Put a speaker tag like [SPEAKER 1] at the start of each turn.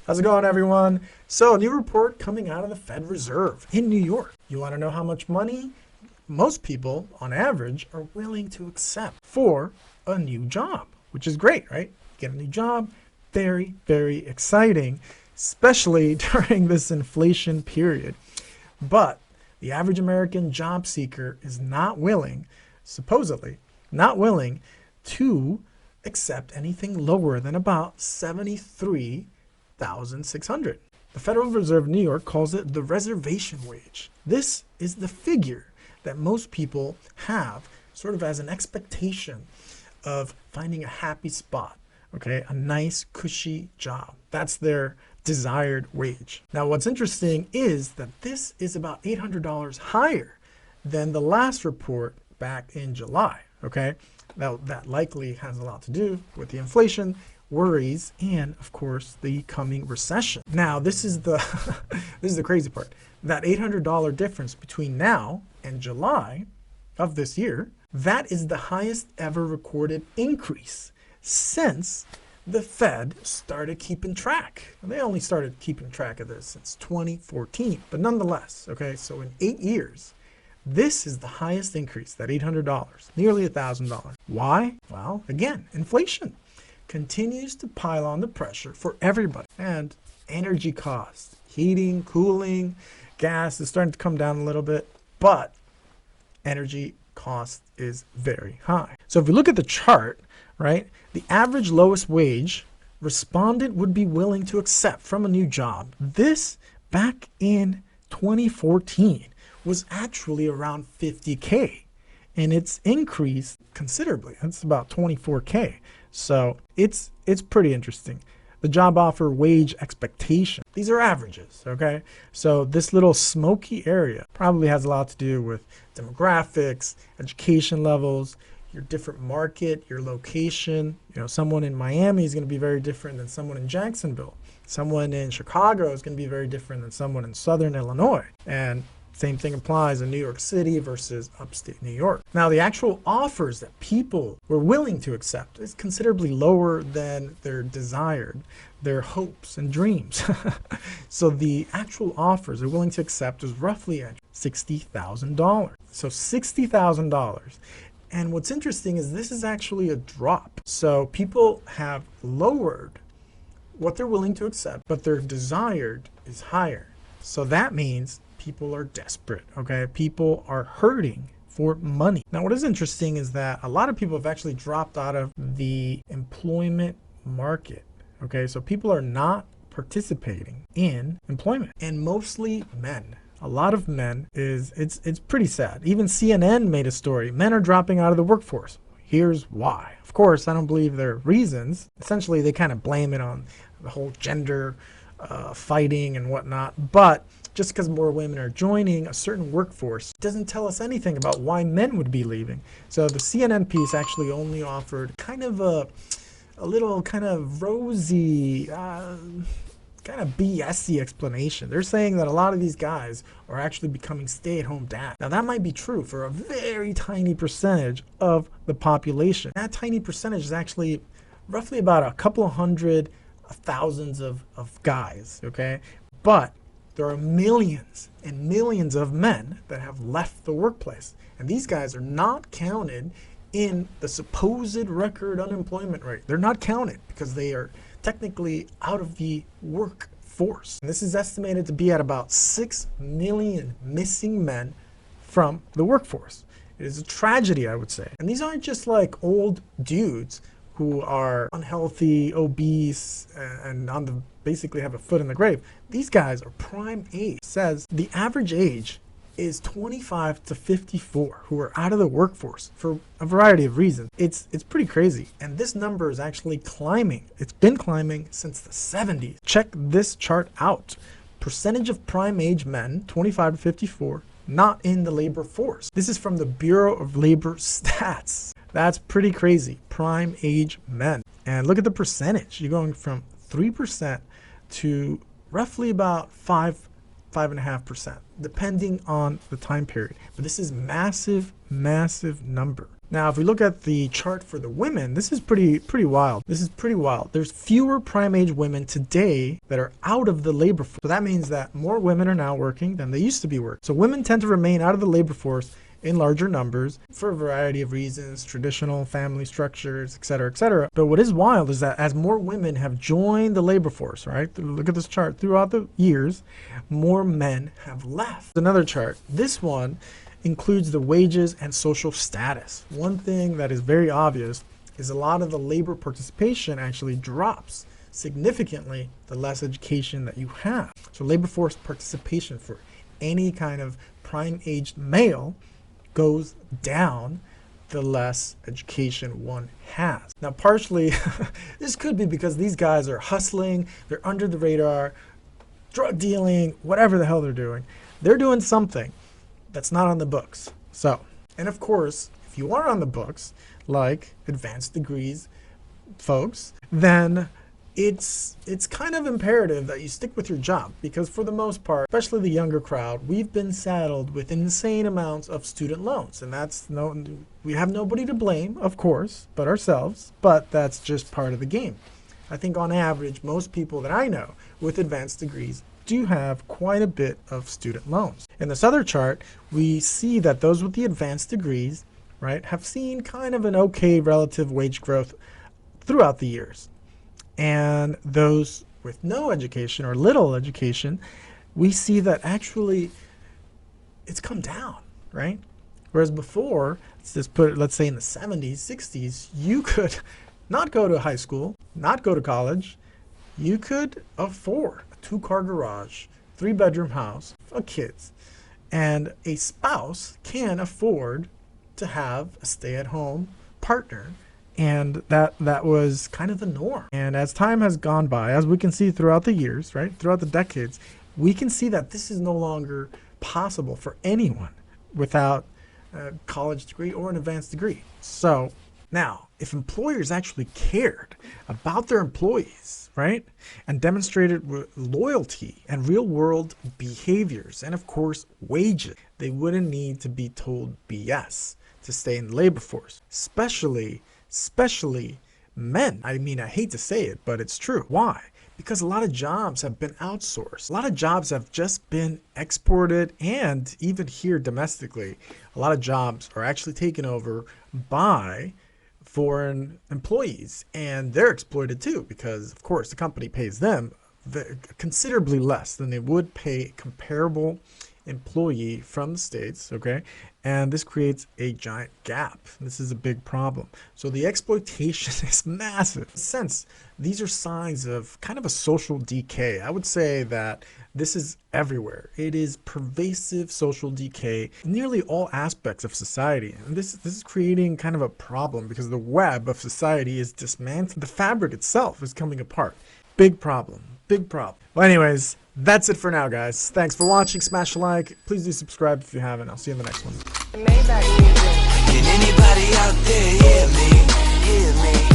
[SPEAKER 1] How's it going, everyone? So, a new report coming out of the Fed Reserve in New York. You want to know how much money most people, on average, are willing to accept for a new job, which is great, right? Get a new job, very, very exciting, especially during this inflation period. But the average American job seeker is not willing, supposedly, not willing to accept anything lower than about 73,600. The Federal Reserve of New York calls it the reservation wage. This is the figure that most people have sort of as an expectation of finding a happy spot, okay? A nice, cushy job. That's their desired wage. Now, what's interesting is that this is about $800 higher than the last report back in July, okay? Now, that likely has a lot to do with the inflation worries and, of course, the coming recession. Now, this is the this is the crazy part. That $800 difference between now and July of this year, that is the highest ever recorded increase since the Fed started keeping track. They only started keeping track of this since 2014, but nonetheless, okay, so in 8 years, this is the highest increase, that $800, nearly $1,000. Why? Well, again, inflation continues to pile on the pressure for everybody. And energy costs, heating, cooling, gas is starting to come down a little bit, but energy cost is very high. So if we look at the chart, right, the average lowest wage respondent would be willing to accept from a new job. This back in 2014 was actually around 50K, and it's increased considerably. It's about 24K. So it's pretty interesting. The job offer wage expectation, these are averages, okay? So this little smoky area probably has a lot to do with demographics, education levels, your different market, your location. You know, someone in Miami is going to be very different than someone in Jacksonville. Someone in Chicago is going to be very different than someone in Southern Illinois. And same thing applies in New York City versus upstate New York. Now, the actual offers that people were willing to accept is considerably lower than their desired, their hopes and dreams. So the actual offers they're willing to accept is roughly at $60,000. So $60,000. And what's interesting is this is actually a drop. So people have lowered what they're willing to accept, but their desired is higher. So that means people are desperate, okay? People are hurting for money. Now, what is interesting is that a lot of people have actually dropped out of the employment market, okay? So people are not participating in employment, and mostly men. A lot of men it's pretty sad. Even CNN made a story. Men are dropping out of the workforce. Here's why. Of course, I don't believe their reasons. Essentially, they kind of blame it on the whole gender fighting and whatnot, but just because more women are joining a certain workforce doesn't tell us anything about why men would be leaving. So the CNN piece actually only offered kind of a little kind of rosy, kind of BS-y explanation. They're saying that a lot of these guys are actually becoming stay-at-home dads. Now, that might be true for a very tiny percentage of the population. That tiny percentage is actually roughly about a couple of hundred thousands of guys, okay? But there are millions and millions of men that have left the workplace. And these guys are not counted in the supposed record unemployment rate. They're not counted because they are technically out of the workforce. And this is estimated to be at about 6 million missing men from the workforce. It is a tragedy, I would say. And these aren't just like old dudes who are unhealthy, obese, and basically have a foot in the grave. These guys are prime age. It says the average age is 25 to 54 who are out of the workforce for a variety of reasons. It's pretty crazy. And this number is actually climbing. It's been climbing since the 70s. Check this chart out. Percentage of prime age men, 25 to 54, not in the labor force. This is from the Bureau of Labor Stats. That's pretty crazy. Prime age men. And look at the percentage. You're going from 3% to roughly about 5.5%, depending on the time period. But this is massive, massive number. Now, if we look at the chart for the women, this is pretty wild. This is pretty wild. There's fewer prime age women today that are out of the labor force. So that means that more women are now working than they used to be working. So women tend to remain out of the labor force in larger numbers for a variety of reasons, traditional family structures, etc., etc. But what is wild is that as more women have joined the labor force, right? Look at this chart. Throughout the years, more men have left. Another chart. This one includes the wages and social status. One thing that is very obvious is a lot of the labor participation actually drops significantly the less education that you have. So labor force participation for any kind of prime-aged male goes down the less education one has. Now, partially, this could be because these guys are hustling, they're under the radar, drug dealing, whatever the hell they're doing. They're doing something that's not on the books. So, and of course, if you are on the books, like advanced degrees folks, then it's kind of imperative that you stick with your job, because for the most part, especially the younger crowd, we've been saddled with insane amounts of student loans, and we have nobody to blame, of course, but ourselves, but that's just part of the game. I think on average, most people that I know with advanced degrees do have quite a bit of student loans. In this other chart, we see that those with the advanced degrees, right, have seen kind of an okay relative wage growth throughout the years. And those with no education or little education, we see that actually it's come down, right? Whereas before, let's say in the 70s, 60s, you could not go to high school, not go to college. You could afford a 2-car garage, 3-bedroom house, kids, and a spouse can afford to have a stay-at-home partner. And that was kind of the norm. And as time has gone by, as we can see throughout the years, right, throughout the decades, we can see that this is no longer possible for anyone without a college degree or an advanced degree. So now, if employers actually cared about their employees, right, and demonstrated loyalty and real-world behaviors, and of course wages, they wouldn't need to be told BS to stay in the labor force, especially men. I mean, I hate to say it, but it's true. Why? Because a lot of jobs have been outsourced. A lot of jobs have just been exported, and even here domestically, a lot of jobs are actually taken over by foreign employees, and they're exploited too, because of course the company pays them considerably less than they would pay a comparable employee from the States, okay? And this creates a giant gap. This is a big problem. So the exploitation is massive. In a sense, these are signs of kind of a social decay. I would say that this is everywhere. It is pervasive social decay in nearly all aspects of society. And this is creating kind of a problem, because the web of society is dismantling. The fabric itself is coming apart. Big problem. Big problem. Well, anyways, that's it for now, guys. Thanks for watching. Smash a like. Please do subscribe if you haven't. I'll see you in the next one.
[SPEAKER 2] Can anybody out there hear me? Hear me?